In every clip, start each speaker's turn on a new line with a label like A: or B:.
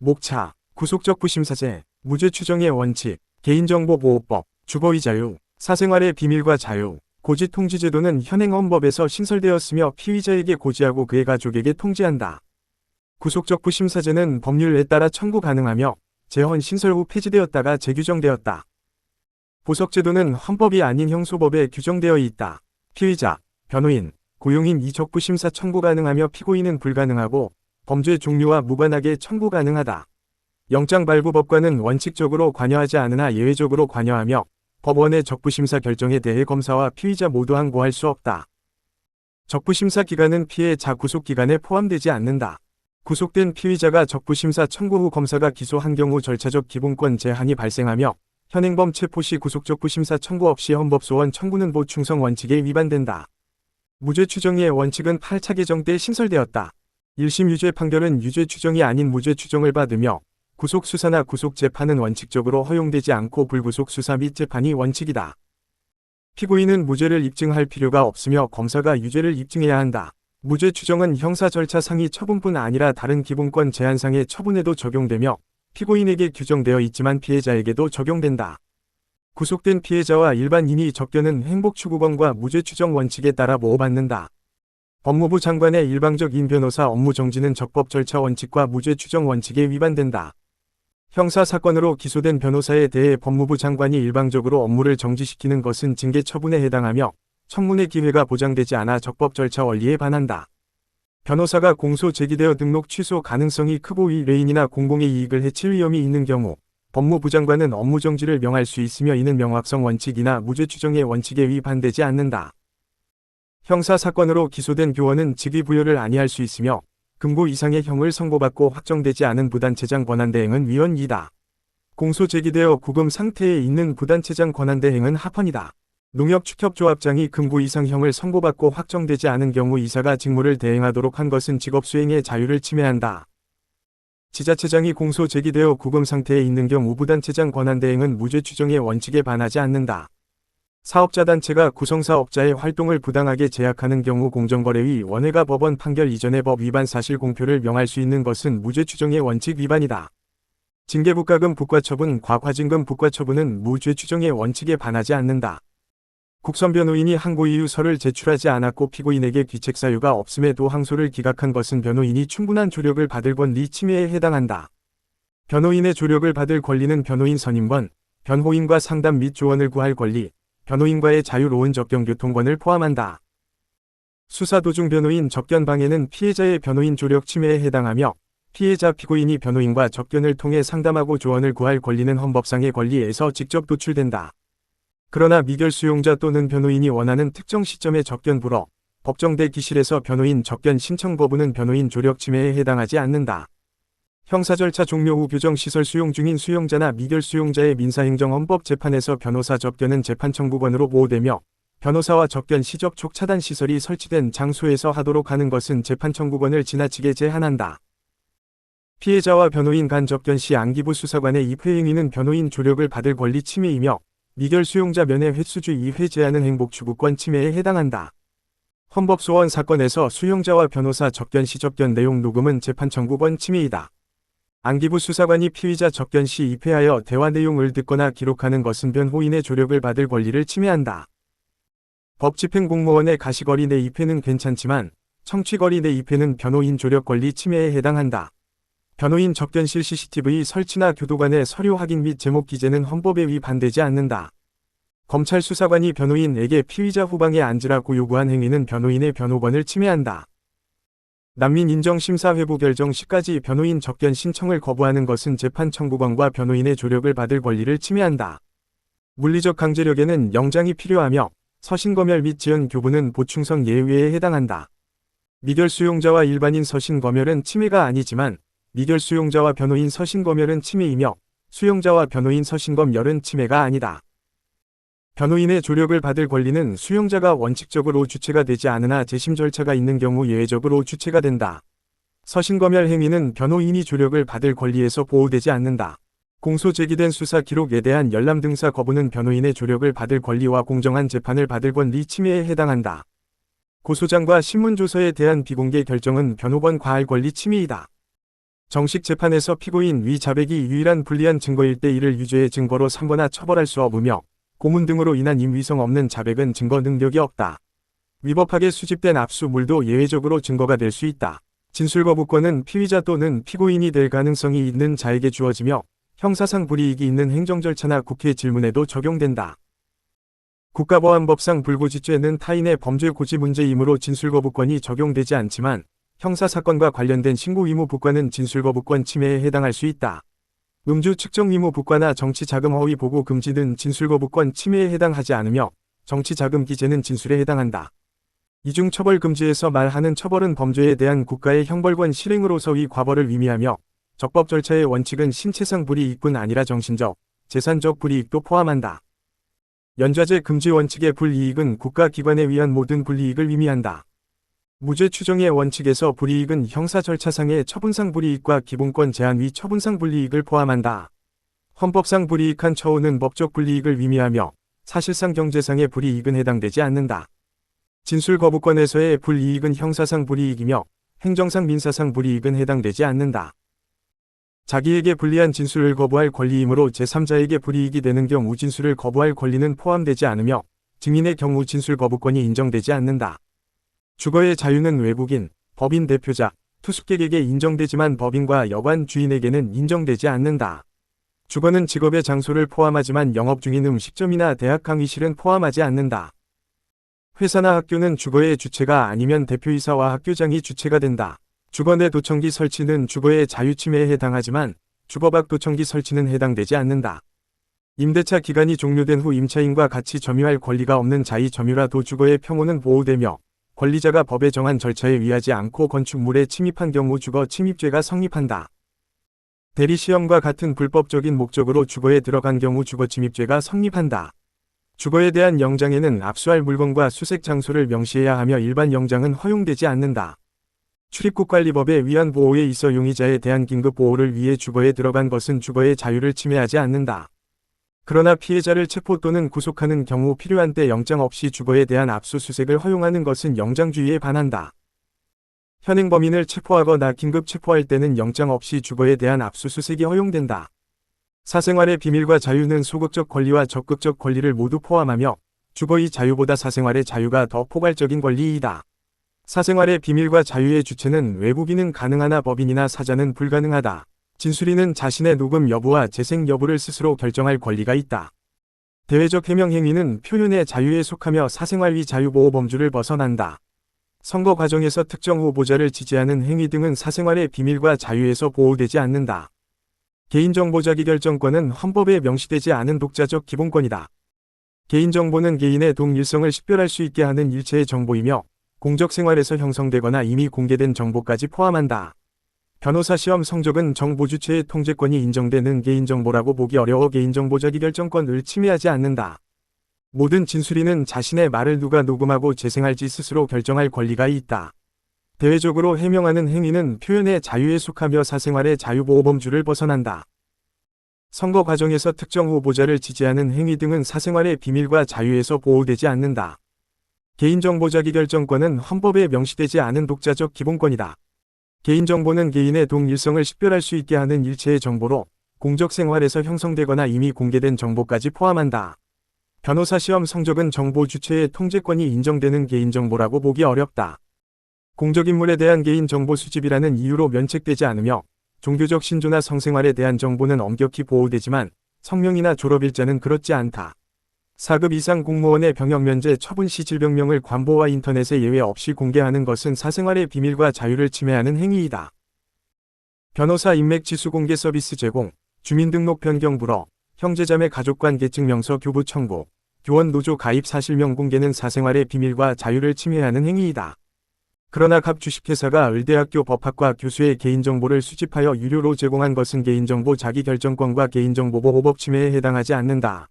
A: 목차, 구속적부심사제, 무죄 추정의 원칙, 개인정보보호법, 주거의 자유, 사생활의 비밀과 자유, 고지통지제도는 현행 헌법에서 신설되었으며 피의자에게 고지하고 그의 가족에게 통지한다. 구속적부심사제는 법률에 따라 청구 가능하며 재헌 신설 후 폐지되었다가 재규정되었다. 보석제도는 헌법이 아닌 형소법에 규정되어 있다. 피의자, 변호인, 고용인 이 적부심사 청구 가능하며 피고인은 불가능하고 범죄 종류와 무관하게 청구 가능하다. 영장발부법관은 원칙적으로 관여하지 않으나 예외적으로 관여하며 법원의 적부심사 결정에 대해 검사와 피의자 모두 항고할 수 없다. 적부심사 기간은 피해자 구속기간에 포함되지 않는다. 구속된 피의자가 적부심사 청구 후 검사가 기소한 경우 절차적 기본권 제한이 발생하며 현행범 체포 시 구속적부심사 청구 없이 헌법소원 청구는 보충성 원칙에 위반된다. 무죄 추정의 원칙은 8차 개정 때 신설되었다. 1심 유죄 판결은 유죄 추정이 아닌 무죄 추정을 받으며 구속수사나 구속재판은 원칙적으로 허용되지 않고 불구속 수사 및 재판이 원칙이다. 피고인은 무죄를 입증할 필요가 없으며 검사가 유죄를 입증해야 한다. 무죄 추정은 형사 절차 상의 처분뿐 아니라 다른 기본권 제한상의 처분에도 적용되며 피고인에게 규정되어 있지만 피해자에게도 적용된다. 구속된 피해자와 일반인이 접견은 행복추구범과 무죄 추정 원칙에 따라 보호받는다. 법무부 장관의 일방적인 변호사 업무 정지는 적법 절차 원칙과 무죄 추정 원칙에 위반된다. 형사사건으로 기소된 변호사에 대해 법무부 장관이 일방적으로 업무를 정지시키는 것은 징계 처분에 해당하며 청문회 기회가 보장되지 않아 적법 절차 원리에 반한다. 변호사가 공소 제기되어 등록 취소 가능성이 크고 의뢰인이나 공공의 이익을 해칠 위험이 있는 경우 법무부 장관은 업무 정지를 명할 수 있으며 이는 명확성 원칙이나 무죄 추정의 원칙에 위반되지 않는다. 형사사건으로 기소된 교원은 직위 부여를 안이할 수 있으며 금고 이상의 형을 선고받고 확정되지 않은 부단체장 권한대행은 위헌이다. 공소 제기되어 구금 상태에 있는 부단체장 권한대행은 합헌이다. 농협축협조합장이 금고 이상 형을 선고받고 확정되지 않은 경우 이사가 직무를 대행하도록 한 것은 직업수행의 자유를 침해한다. 지자체장이 공소 제기되어 구금 상태에 있는 경우 부단체장 권한대행은 무죄 추정의 원칙에 반하지 않는다. 사업자단체가 구성사업자의 활동을 부당하게 제약하는 경우 공정거래위 원회가 법원 판결 이전에 법 위반 사실 공표를 명할 수 있는 것은 무죄 추정의 원칙 위반이다. 징계부과금 부과처분, 과징금 부과처분은 무죄 추정의 원칙에 반하지 않는다. 국선변호인이 항고 이유서를 제출하지 않았고 피고인에게 귀책 사유가 없음에도 항소를 기각한 것은 변호인이 충분한 조력을 받을 권리 침해에 해당한다. 변호인의 조력을 받을 권리는 변호인 선임권, 변호인과 상담 및 조언을 구할 권리, 변호인과의 자유로운 접견 교통권을 포함한다. 수사 도중 변호인 접견 방해는 피해자의 변호인 조력 침해에 해당하며 피해자 피고인이 변호인과 접견을 통해 상담하고 조언을 구할 권리는 헌법상의 권리에서 직접 도출된다. 그러나 미결 수용자 또는 변호인이 원하는 특정 시점에 접견 불허, 법정대 기실에서 변호인 접견 신청 거부는 변호인 조력 침해에 해당하지 않는다. 형사 절차 종료 후 교정시설 수용 중인 수용자나 미결 수용자의 민사행정헌법재판에서 변호사 접견은 재판 청구권으로 보호되며 변호사와 접견 시 접촉 차단 시설이 설치된 장소에서 하도록 하는 것은 재판 청구권을 지나치게 제한한다. 피해자와 변호인 간 접견 시 안기부 수사관의 입회 행위는 변호인 조력을 받을 권리 침해이며 미결 수용자 면회 횟수주 2회 제한은 행복추구권 침해에 해당한다. 헌법소원 사건에서 수용자와 변호사 접견 시 접견 내용 녹음은 재판 청구권 침해이다. 안기부 수사관이 피의자 접견 시 입회하여 대화 내용을 듣거나 기록하는 것은 변호인의 조력을 받을 권리를 침해한다. 법집행공무원의 가시거리 내 입회는 괜찮지만 청취거리 내 입회는 변호인 조력 권리 침해에 해당한다. 변호인 접견실 CCTV 설치나 교도관의 서류 확인 및 제목 기재는 헌법에 위반되지 않는다. 검찰 수사관이 변호인에게 피의자 후방에 앉으라고 요구한 행위는 변호인의 변호권을 침해한다. 난민인정심사 회부 결정 시까지 변호인 접견 신청을 거부하는 것은 재판 청구권과 변호인의 조력을 받을 권리를 침해한다. 물리적 강제력에는 영장이 필요하며 서신검열 및 지연 교부는 보충성 예외에 해당한다. 미결 수용자와 일반인 서신검열은 침해가 아니지만 미결 수용자와 변호인 서신검열은 침해이며 수용자와 변호인 서신검열은 침해가 아니다. 변호인의 조력을 받을 권리는 수용자가 원칙적으로 주체가 되지 않으나 재심 절차가 있는 경우 예외적으로 주체가 된다. 서신검열 행위는 변호인이 조력을 받을 권리에서 보호되지 않는다. 공소 제기된 수사 기록에 대한 열람 등사 거부는 변호인의 조력을 받을 권리와 공정한 재판을 받을 권리 침해에 해당한다. 고소장과 신문조서에 대한 비공개 결정은 변호권 과할 권리 침해이다. 정식 재판에서 피고인 위 자백이 유일한 불리한 증거일 때 이를 유죄의 증거로 삼거나 처벌할 수 없으며 고문 등으로 인한 임위성 없는 자백은 증거 능력이 없다. 위법하게 수집된 압수물도 예외적으로 증거가 될 수 있다. 진술거부권은 피의자 또는 피고인이 될 가능성이 있는 자에게 주어지며 형사상 불이익이 있는 행정절차나 국회 질문에도 적용된다. 국가보안법상 불고지죄는 타인의 범죄 고지 문제이므로 진술거부권이 적용되지 않지만 형사사건과 관련된 신고 의무 부과는 진술거부권 침해에 해당할 수 있다. 음주 측정 의무 부과나 정치자금 허위 보고 금지는 진술거부권 침해에 해당하지 않으며 정치자금 기재는 진술에 해당한다. 이중처벌 금지에서 말하는 처벌은 범죄에 대한 국가의 형벌권 실행으로서 의 과벌을 의미하며 적법 절차의 원칙은 신체상 불이익뿐 아니라 정신적, 재산적 불이익도 포함한다. 연좌제 금지 원칙의 불이익은 국가기관에 의한 모든 불이익을 의미한다. 무죄 추정의 원칙에서 불이익은 형사 절차상의 처분상 불이익과 기본권 제한 위 처분상 불이익을 포함한다. 헌법상 불이익한 처우는 법적 불이익을 의미하며 사실상 경제상의 불이익은 해당되지 않는다. 진술거부권에서의 불이익은 형사상 불이익이며 행정상 민사상 불이익은 해당되지 않는다. 자기에게 불리한 진술을 거부할 권리이므로 제3자에게 불이익이 되는 경우 진술을 거부할 권리는 포함되지 않으며 증인의 경우 진술거부권이 인정되지 않는다. 주거의 자유는 외국인, 법인 대표자, 투숙객에게 인정되지만 법인과 여관 주인에게는 인정되지 않는다. 주거는 직업의 장소를 포함하지만 영업 중인 음식점이나 대학 강의실은 포함하지 않는다. 회사나 학교는 주거의 주체가 아니면 대표이사와 학교장이 주체가 된다. 주거 내 도청기 설치는 주거의 자유 침해에 해당하지만 주거 밖 도청기 설치는 해당되지 않는다. 임대차 기간이 종료된 후 임차인과 같이 점유할 권리가 없는 자의 점유라도 주거의 평온은 보호되며 권리자가 법에 정한 절차에 의하지 않고 건축물에 침입한 경우 주거 침입죄가 성립한다. 대리시험과 같은 불법적인 목적으로 주거에 들어간 경우 주거 침입죄가 성립한다. 주거에 대한 영장에는 압수할 물건과 수색 장소를 명시해야 하며 일반 영장은 허용되지 않는다. 출입국관리법에 의한 보호에 있어 용의자에 대한 긴급 보호를 위해 주거에 들어간 것은 주거의 자유를 침해하지 않는다. 그러나 피해자를 체포 또는 구속하는 경우 필요한 때 영장 없이 주거에 대한 압수수색을 허용하는 것은 영장주의에 반한다. 현행 범인을 체포하거나 긴급 체포할 때는 영장 없이 주거에 대한 압수수색이 허용된다. 사생활의 비밀과 자유는 소극적 권리와 적극적 권리를 모두 포함하며 주거의 자유보다 사생활의 자유가 더 포괄적인 권리이다. 사생활의 비밀과 자유의 주체는 외국인은 가능하나 법인이나 사자는 불가능하다. 진술인은 자신의 녹음 여부와 재생 여부를 스스로 결정할 권리가 있다. 대외적 해명 행위는 표현의 자유에 속하며 사생활 자유보호 범주를 벗어난다. 선거 과정에서 특정 후보자를 지지하는 행위 등은 사생활의 비밀과 자유에서 보호되지 않는다. 개인정보 자기결정권은 헌법에 명시되지 않은 독자적 기본권이다. 개인정보는 개인의 동일성을 식별할 수 있게 하는 일체의 정보이며 공적생활에서 형성되거나 이미 공개된 정보까지 포함한다. 변호사 시험 성적은 정보 주체의 통제권이 인정되는 개인정보라고 보기 어려워 개인정보 자기결정권을 침해하지 않는다. 모든 진술인은 자신의 말을 누가 녹음하고 재생할지 스스로 결정할 권리가 있다. 대외적으로 해명하는 행위는 표현의 자유에 속하며 사생활의 자유보호 범주를 벗어난다. 선거 과정에서 특정 후보자를 지지하는 행위 등은 사생활의 비밀과 자유에서 보호되지 않는다. 개인정보 자기결정권은 헌법에 명시되지 않은 독자적 기본권이다. 개인정보는 개인의 동일성을 식별할 수 있게 하는 일체의 정보로 공적생활에서 형성되거나 이미 공개된 정보까지 포함한다. 변호사 시험 성적은 정보 주체의 통제권이 인정되는 개인정보라고 보기 어렵다. 공적인물에 대한 개인정보 수집이라는 이유로 면책되지 않으며 종교적 신조나 성생활에 대한 정보는 엄격히 보호되지만 성명이나 졸업일자는 그렇지 않다. 4급 이상 공무원의 병역 면제 처분 시 질병명을 관보와 인터넷에 예외 없이 공개하는 것은 사생활의 비밀과 자유를 침해하는 행위이다. 변호사 인맥지수 공개 서비스 제공, 주민등록 변경 불허, 형제자매 가족관계 증명서 교부 청구, 교원 노조 가입 사실명 공개는 사생활의 비밀과 자유를 침해하는 행위이다. 그러나 각 주식회사가 을대학교 법학과 교수의 개인정보를 수집하여 유료로 제공한 것은 개인정보 자기결정권과 개인정보보호법 침해에 해당하지 않는다.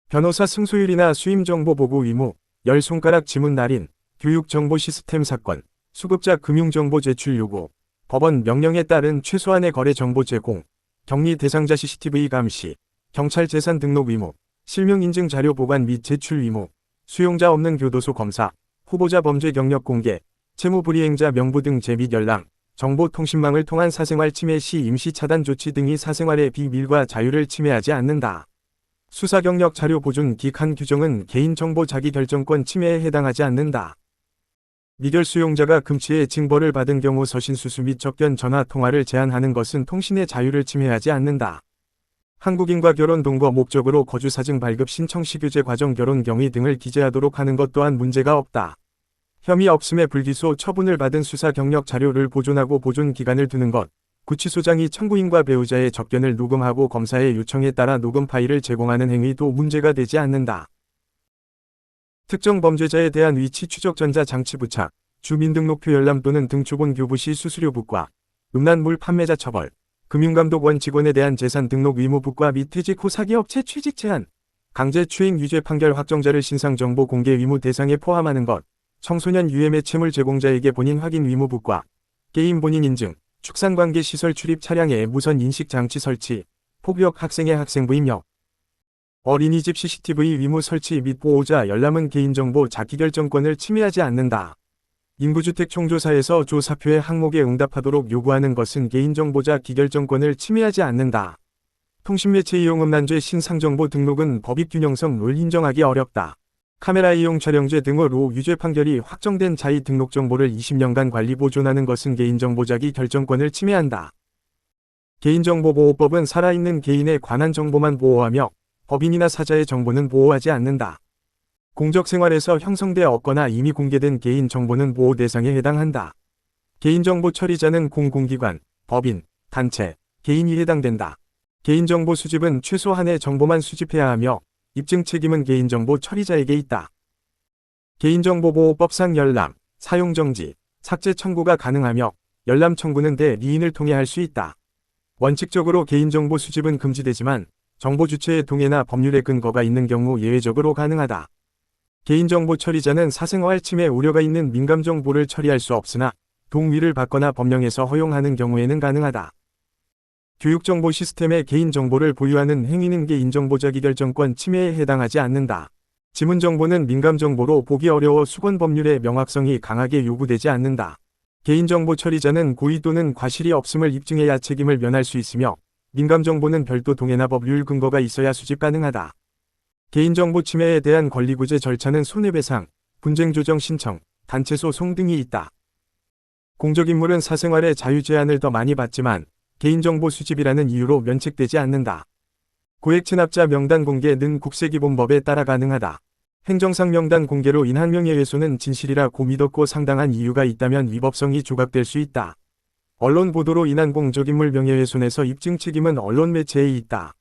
A: 변호사 승소율이나 수임정보 보고 의무, 10손가락 지문 날인, 교육정보 시스템 사건, 수급자 금융정보 제출 요구, 법원 명령에 따른 최소한의 거래 정보 제공, 격리 대상자 CCTV 감시, 경찰 재산 등록 의무, 실명 인증 자료 보관 및 제출 의무, 수용자 없는 교도소 검사, 후보자 범죄 경력 공개, 채무 불이행자 명부 등 제 및 연락, 정보통신망을 통한 사생활 침해 시 임시 차단 조치 등이 사생활의 비밀과 자유를 침해하지 않는다. 수사경력 자료 보존 기한 규정은 개인정보 자기결정권 침해에 해당하지 않는다. 미결 수용자가 금치의 징벌을 받은 경우 서신수수 및 접견 전화 통화를 제한하는 것은 통신의 자유를 침해하지 않는다. 한국인과 결혼 동거 목적으로 거주 사증 발급 신청 시 규제 과정 결혼 경위 등을 기재하도록 하는 것 또한 문제가 없다. 혐의 없음에 불기소 처분을 받은 수사 경력 자료를 보존하고 보존 기간을 두는 것, 구치소장이 청구인과 배우자의 접견을 녹음하고 검사의 요청에 따라 녹음 파일을 제공하는 행위도 문제가 되지 않는다. 특정 범죄자에 대한 위치 추적 전자 장치 부착, 주민등록표 열람 또는 등초본 교부 시 수수료 부과, 음란물 판매자 처벌, 금융감독원 직원에 대한 재산 등록 의무 부과 및 퇴직 후 사기업체 취직 제한, 강제추행 유죄 판결 확정자를 신상정보 공개 의무 대상에 포함하는 것, 청소년 유해 매체물 제공자에게 본인 확인 의무 부과, 게임 본인 인증, 축산관계 시설 출입 차량에 무선 인식 장치 설치, 폭력 학생의 학생부 입력, 어린이집 CCTV 의무 설치 및 보호자 열람은 개인정보 자기결정권을 침해하지 않는다. 인구주택 총조사에서 조사표의 항목에 응답하도록 요구하는 것은 개인정보자 기결정권을 침해하지 않는다. 통신매체 이용 음란죄 신상정보 등록은 법익균형성 를 인정하기 어렵다. 카메라 이용 촬영죄 등으로 유죄 판결이 확정된 자의 등록정보를 20년간 관리 보존하는 것은 개인정보 자기 결정권을 침해한다. 개인정보보호법은 살아있는 개인에 관한 정보만 보호하며 법인이나 사자의 정보는 보호하지 않는다. 공적생활에서 형성되었거나 이미 공개된 개인정보는 보호 대상에 해당한다. 개인정보 처리자는 공공기관, 법인, 단체, 개인이 해당된다. 개인정보 수집은 최소 한의 정보만 수집해야 하며 입증 책임은 개인정보 처리자에게 있다. 개인정보보호법상 열람, 사용정지, 삭제 청구가 가능하며 열람 청구는 대리인을 통해 할 수 있다. 원칙적으로 개인정보 수집은 금지되지만 정보 주체의 동의나 법률의 근거가 있는 경우 예외적으로 가능하다. 개인정보 처리자는 사생활 침해 우려가 있는 민감정보를 처리할 수 없으나 동의를 받거나 법령에서 허용하는 경우에는 가능하다. 교육정보 시스템의 개인정보를 보유하는 행위는 개인정보 자기결정권 침해에 해당하지 않는다. 지문정보는 민감정보로 보기 어려워 수권 법률의 명확성이 강하게 요구되지 않는다. 개인정보 처리자는 고의 또는 과실이 없음을 입증해야 책임을 면할 수 있으며 민감정보는 별도 동의나 법률 근거가 있어야 수집 가능하다. 개인정보 침해에 대한 권리구제 절차는 손해배상, 분쟁조정 신청, 단체소송 등이 있다. 공적인물은 사생활의 자유 제한을 더 많이 받지만 개인정보 수집이라는 이유로 면책되지 않는다. 고액체납자 명단 공개는 국세기본법에 따라 가능하다. 행정상 명단 공개로 인한 명예훼손은 진실이라고 믿었고 상당한 이유가 있다면 위법성이 조각될 수 있다. 언론 보도로 인한 공적인물 명예훼손에서 입증 책임은 언론 매체에 있다.